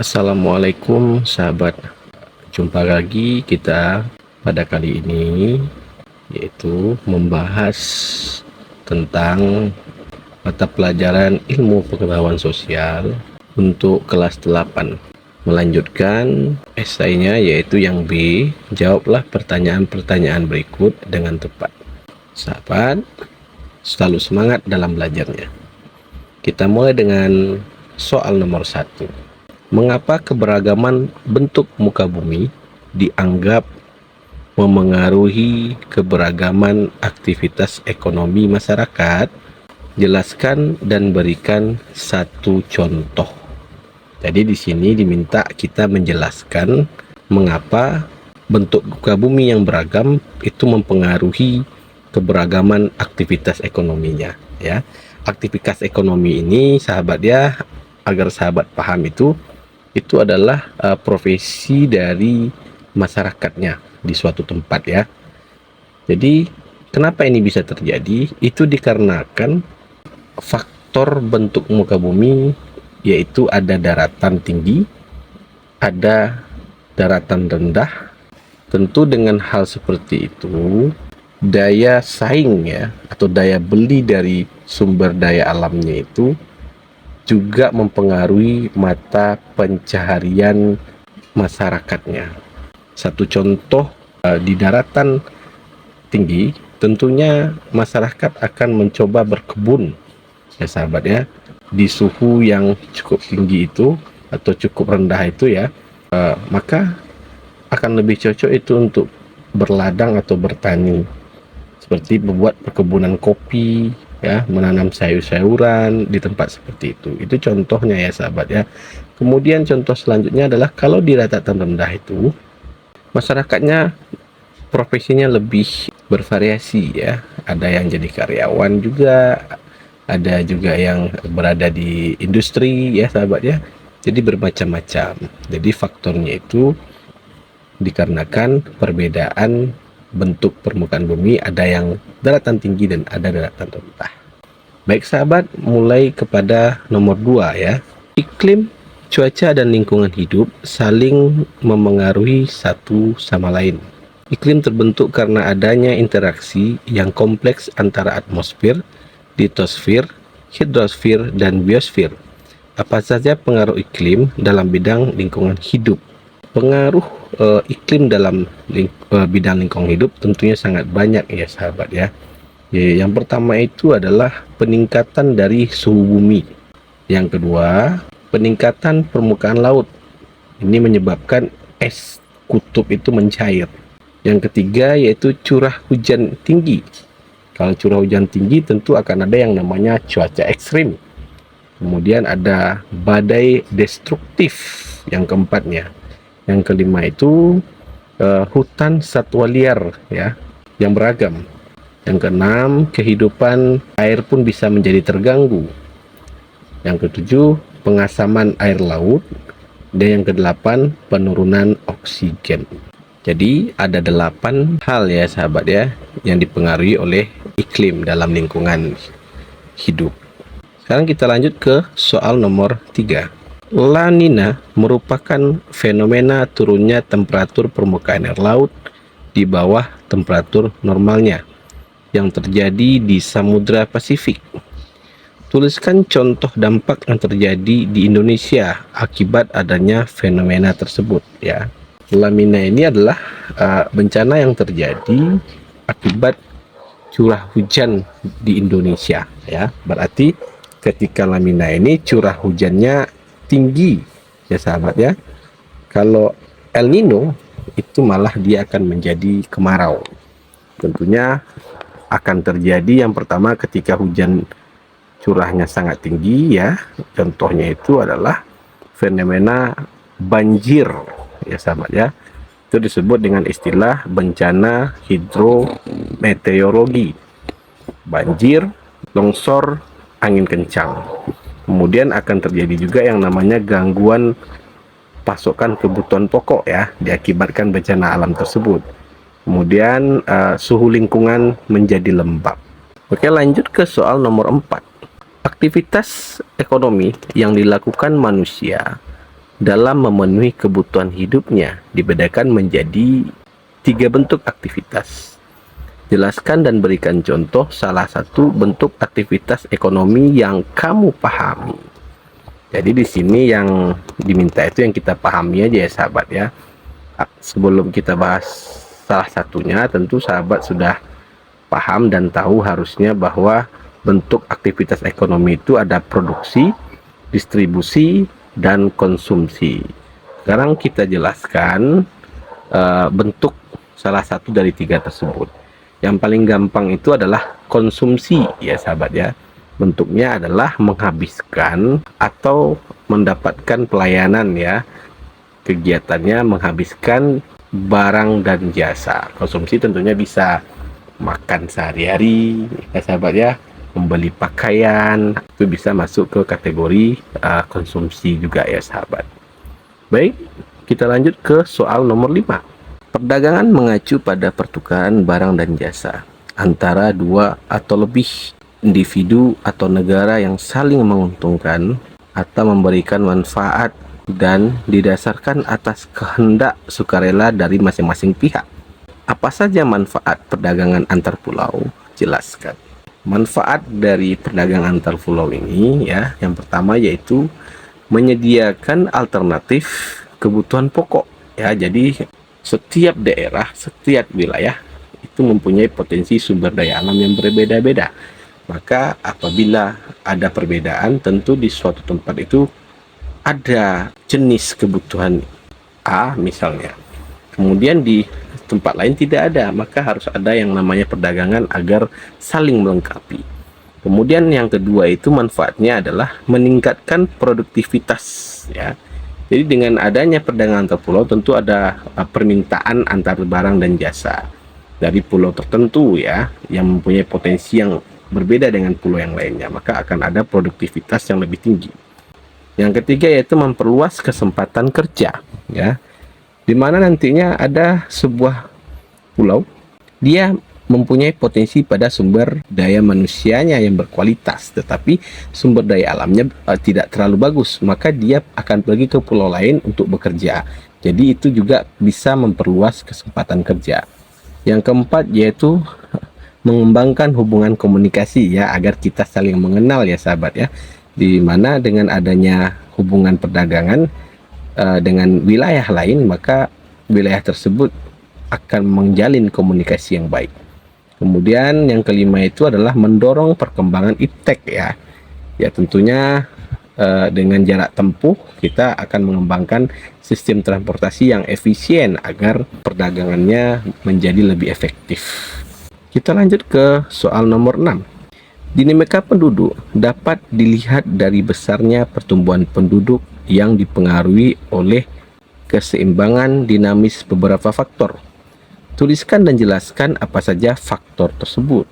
Assalamualaikum sahabat, jumpa lagi kita pada kali ini, yaitu membahas tentang mata pelajaran ilmu pengetahuan sosial untuk kelas 8. Melanjutkan esainya, yaitu yang B, jawablah pertanyaan-pertanyaan berikut dengan tepat. Sahabat, selalu semangat dalam belajarnya. Kita mulai dengan soal nomor 1. Mengapa keberagaman bentuk muka bumi dianggap memengaruhi keberagaman aktivitas ekonomi masyarakat? Jelaskan dan berikan satu contoh. Jadi di sini diminta kita menjelaskan mengapa bentuk muka bumi yang beragam itu mempengaruhi keberagaman aktivitas ekonominya, ya. Aktivitas ekonomi ini, sahabat, ya, agar sahabat paham itu adalah profesi dari masyarakatnya di suatu tempat, ya. Jadi kenapa ini bisa terjadi? Itu dikarenakan faktor bentuk muka bumi, yaitu ada daratan tinggi, ada daratan rendah. Tentu dengan hal seperti itu, daya saing, ya, atau daya beli dari sumber daya alamnya itu juga mempengaruhi mata pencaharian masyarakatnya. Satu contoh, di daratan tinggi tentunya masyarakat akan mencoba berkebun, ya sahabat, ya, di suhu yang cukup tinggi itu atau cukup rendah itu, ya, maka akan lebih cocok itu untuk berladang atau bertani, seperti membuat perkebunan kopi, ya, menanam sayur-sayuran di tempat seperti itu. Itu contohnya, ya sahabat, ya. Kemudian contoh selanjutnya adalah kalau di daratan rendah itu masyarakatnya profesinya lebih bervariasi, ya. Ada yang jadi karyawan juga, ada juga yang berada di industri, ya sahabat, ya. Jadi bermacam-macam. Jadi faktornya itu dikarenakan perbedaan bentuk permukaan bumi, ada yang daratan tinggi dan ada daratan rendah. Baik sahabat, mulai kepada nomor 2, ya. Iklim, cuaca, dan lingkungan hidup saling memengaruhi satu sama lain. Iklim terbentuk karena adanya interaksi yang kompleks antara atmosfer, litosfer, hidrosfer, dan biosfer. Apa saja pengaruh iklim dalam bidang lingkungan hidup? Pengaruh iklim dalam bidang lingkungan hidup tentunya sangat banyak, ya sahabat, ya. Yang pertama itu adalah peningkatan dari suhu bumi. Yang kedua, peningkatan permukaan laut. Ini menyebabkan es kutub itu mencair. Yang ketiga yaitu curah hujan tinggi. Kalau curah hujan tinggi tentu akan ada yang namanya cuaca ekstrim. Kemudian ada badai destruktif yang keempatnya. Yang kelima itu hutan satwa liar, ya, yang beragam. Yang keenam, kehidupan air pun bisa menjadi terganggu. Yang ketujuh, pengasaman air laut. Dan yang kedelapan, penurunan oksigen. Jadi ada 8 hal, ya sahabat, ya, yang dipengaruhi oleh iklim dalam lingkungan hidup. Sekarang kita lanjut ke soal nomor 3. La Nina merupakan fenomena turunnya temperatur permukaan air laut di bawah temperatur normalnya yang terjadi di Samudra Pasifik. Tuliskan contoh dampak yang terjadi di Indonesia akibat adanya fenomena tersebut, ya. La Nina ini adalah bencana yang terjadi akibat curah hujan di Indonesia, ya. Berarti ketika La Nina ini curah hujannya tinggi, ya sahabat, ya. Kalau El Nino itu malah dia akan menjadi kemarau. Tentunya akan terjadi yang pertama ketika hujan curahnya sangat tinggi, ya. Contohnya itu adalah fenomena banjir, ya sahabat, ya. Itu disebut dengan istilah bencana hidrometeorologi. Banjir, longsor, angin kencang. Kemudian akan terjadi juga yang namanya gangguan pasokan kebutuhan pokok, ya, diakibatkan bencana alam tersebut. Kemudian suhu lingkungan menjadi lembab. Oke, lanjut ke soal nomor 4. Aktivitas ekonomi yang dilakukan manusia dalam memenuhi kebutuhan hidupnya dibedakan menjadi 3 bentuk aktivitas. Jelaskan dan berikan contoh salah satu bentuk aktivitas ekonomi yang kamu pahami. Jadi di sini yang diminta itu yang kita pahami aja ya sahabat ya. Sebelum kita bahas salah satunya, tentu sahabat sudah paham dan tahu harusnya bahwa bentuk aktivitas ekonomi itu ada produksi, distribusi, dan konsumsi. Sekarang kita jelaskan bentuk salah satu dari 3 tersebut. Yang paling gampang itu adalah konsumsi ya sahabat ya. Bentuknya adalah menghabiskan atau mendapatkan pelayanan ya. Kegiatannya menghabiskan barang dan jasa. Konsumsi tentunya bisa makan sehari-hari ya sahabat ya, membeli pakaian, itu bisa masuk ke kategori konsumsi juga ya sahabat. Baik, kita lanjut ke soal nomor 5. Perdagangan mengacu pada pertukaran barang dan jasa antara 2 atau lebih individu atau negara yang saling menguntungkan atau memberikan manfaat dan didasarkan atas kehendak sukarela dari masing-masing pihak. Apa saja manfaat perdagangan antar pulau? Jelaskan. Manfaat dari perdagangan antar pulau ini ya, yang pertama yaitu menyediakan alternatif kebutuhan pokok ya. Jadi setiap daerah, setiap wilayah itu mempunyai potensi sumber daya alam yang berbeda-beda. Maka apabila ada perbedaan, tentu di suatu tempat itu ada jenis kebutuhan A misalnya, kemudian di tempat lain tidak ada, maka harus ada yang namanya perdagangan agar saling melengkapi. Kemudian yang kedua itu manfaatnya adalah meningkatkan produktivitas ya. Jadi dengan adanya perdagangan antar pulau tentu ada permintaan antar barang dan jasa dari pulau tertentu ya, yang mempunyai potensi yang berbeda dengan pulau yang lainnya, maka akan ada produktivitas yang lebih tinggi. Yang ketiga yaitu memperluas kesempatan kerja ya, dimana nantinya ada sebuah pulau, dia mempunyai potensi pada sumber daya manusianya yang berkualitas, tetapi sumber daya alamnya tidak terlalu bagus, maka dia akan pergi ke pulau lain untuk bekerja. Jadi itu juga bisa memperluas kesempatan kerja. Yang keempat yaitu mengembangkan hubungan komunikasi ya, agar kita saling mengenal ya sahabat ya, di mana dengan adanya hubungan perdagangan dengan wilayah lain, maka wilayah tersebut akan menjalin komunikasi yang baik. Kemudian yang kelima itu adalah mendorong perkembangan iptek ya. Ya tentunya dengan jarak tempuh kita akan mengembangkan sistem transportasi yang efisien agar perdagangannya menjadi lebih efektif. Kita lanjut ke soal nomor 6. Dinamika penduduk dapat dilihat dari besarnya pertumbuhan penduduk yang dipengaruhi oleh keseimbangan dinamis beberapa faktor. Tuliskan dan jelaskan apa saja faktor tersebut.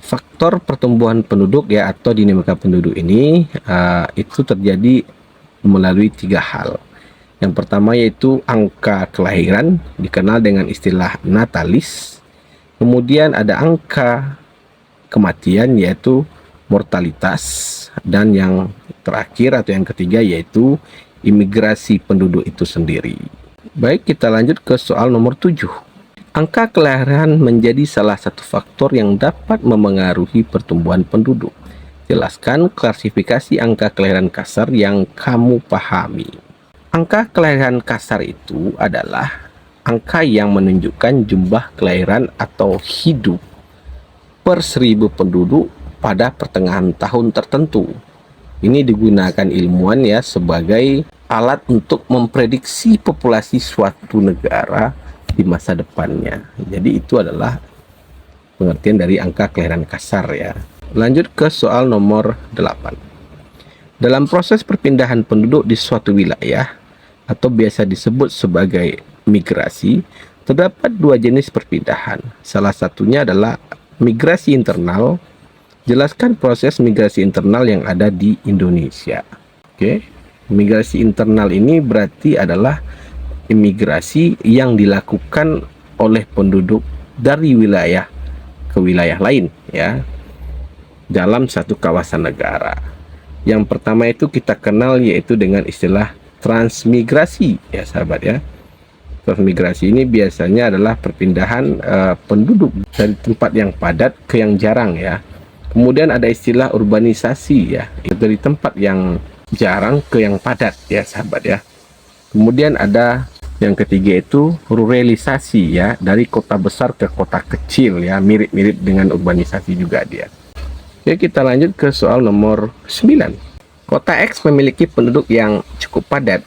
Faktor pertumbuhan penduduk ya atau dinamika penduduk ini itu terjadi melalui 3 hal. Yang pertama yaitu angka kelahiran, dikenal dengan istilah natalis. Kemudian ada angka kematian yaitu mortalitas, dan yang terakhir atau yang ketiga yaitu imigrasi penduduk itu sendiri. Baik, kita lanjut ke soal nomor 7. Angka kelahiran menjadi salah satu faktor yang dapat memengaruhi pertumbuhan penduduk. Jelaskan klasifikasi angka kelahiran kasar yang kamu pahami. Angka kelahiran kasar itu adalah angka yang menunjukkan jumlah kelahiran atau hidup per 1000 penduduk pada pertengahan tahun tertentu. Ini digunakan ilmuwan ya sebagai alat untuk memprediksi populasi suatu negara di masa depannya. Jadi itu adalah pengertian dari angka kelahiran kasar ya. Lanjut ke soal nomor 8. Dalam proses perpindahan penduduk di suatu wilayah atau biasa disebut sebagai migrasi, terdapat 2 jenis perpindahan. Salah satunya adalah migrasi internal. Jelaskan proses migrasi internal yang ada di Indonesia. Oke. Migrasi internal ini berarti adalah imigrasi yang dilakukan oleh penduduk dari wilayah ke wilayah lain ya, dalam satu kawasan negara. Yang pertama itu kita kenal yaitu dengan istilah transmigrasi ya sahabat ya. Transmigrasi ini biasanya adalah perpindahan penduduk dari tempat yang padat ke yang jarang ya. Kemudian ada istilah urbanisasi ya, itu dari tempat yang jarang ke yang padat ya sahabat ya. Kemudian ada yang ketiga itu ruralisasi ya, dari kota besar ke kota kecil ya, mirip-mirip dengan urbanisasi juga dia. Oke, kita lanjut ke soal nomor 9. Kota X memiliki penduduk yang cukup padat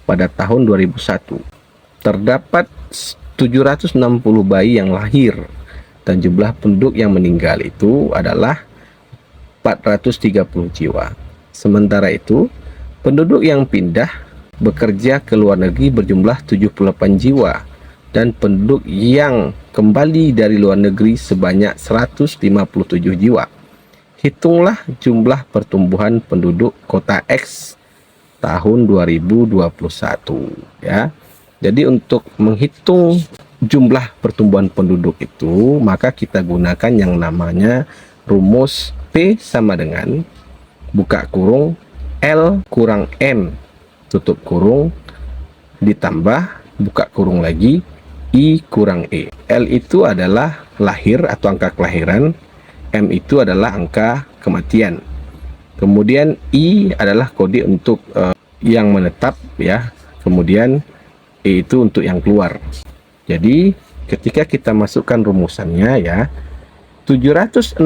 pada tahun 2001. Terdapat 760 bayi yang lahir dan jumlah penduduk yang meninggal itu adalah 430 jiwa. Sementara itu, penduduk yang pindah bekerja ke luar negeri berjumlah 78 jiwa dan penduduk yang kembali dari luar negeri sebanyak 157 jiwa. Hitunglah jumlah pertumbuhan penduduk kota X tahun 2021 ya. Jadi untuk menghitung jumlah pertumbuhan penduduk itu, maka kita gunakan yang namanya rumus P sama dengan buka kurung L kurang M tutup kurung ditambah buka kurung lagi I kurang E. L itu adalah lahir atau angka kelahiran, M itu adalah angka kematian. Kemudian I adalah kode untuk yang menetap ya. Kemudian E itu untuk yang keluar. Jadi ketika kita masukkan rumusannya ya, 760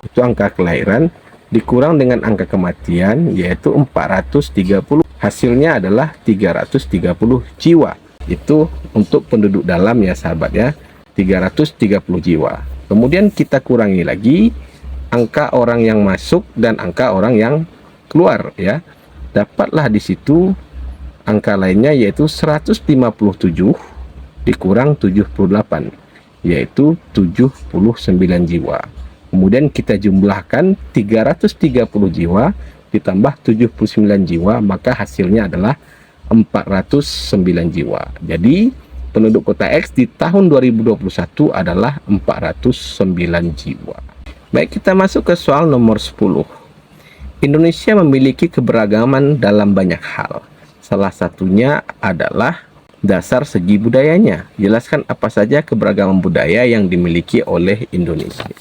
itu angka kelahiran dikurang dengan angka kematian yaitu 430. Hasilnya adalah 330 jiwa. Itu untuk penduduk dalam ya sahabat ya, 330 jiwa. Kemudian kita kurangi lagi angka orang yang masuk dan angka orang yang keluar ya. Dapatlah di situ angka lainnya yaitu 157 dikurang 78 yaitu 79 jiwa. Kemudian kita jumlahkan 330 jiwa ditambah 79 jiwa, maka hasilnya adalah 409 jiwa. Jadi penduduk kota X di tahun 2021 adalah 409 jiwa. Baik, kita masuk ke soal nomor 10. Indonesia memiliki keberagaman dalam banyak hal. Salah satunya adalah dasar segi budayanya. Jelaskan apa saja keberagaman budaya yang dimiliki oleh Indonesia.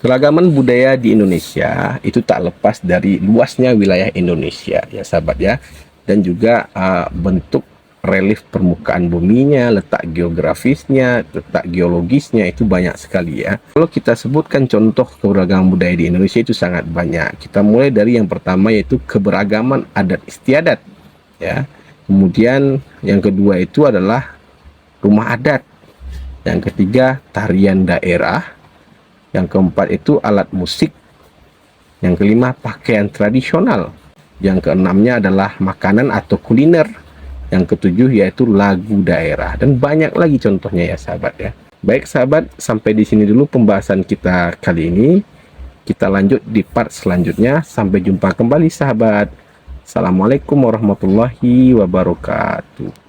Keragaman budaya di Indonesia itu tak lepas dari luasnya wilayah Indonesia ya sahabat ya, dan juga bentuk relief permukaan buminya, letak geografisnya, letak geologisnya itu banyak sekali ya. Kalau kita sebutkan contoh keberagaman budaya di Indonesia itu sangat banyak. Kita mulai dari yang pertama yaitu keberagaman adat istiadat ya. Kemudian yang kedua itu adalah rumah adat. Yang ketiga tarian daerah. Yang keempat itu alat musik. Yang kelima pakaian tradisional. Yang keenamnya adalah makanan atau kuliner. Yang ketujuh yaitu lagu daerah, dan banyak lagi contohnya ya sahabat ya. Baik sahabat, sampai di sini dulu pembahasan kita kali ini. Kita lanjut di part selanjutnya. Sampai jumpa kembali sahabat. Assalamualaikum warahmatullahi wabarakatuh.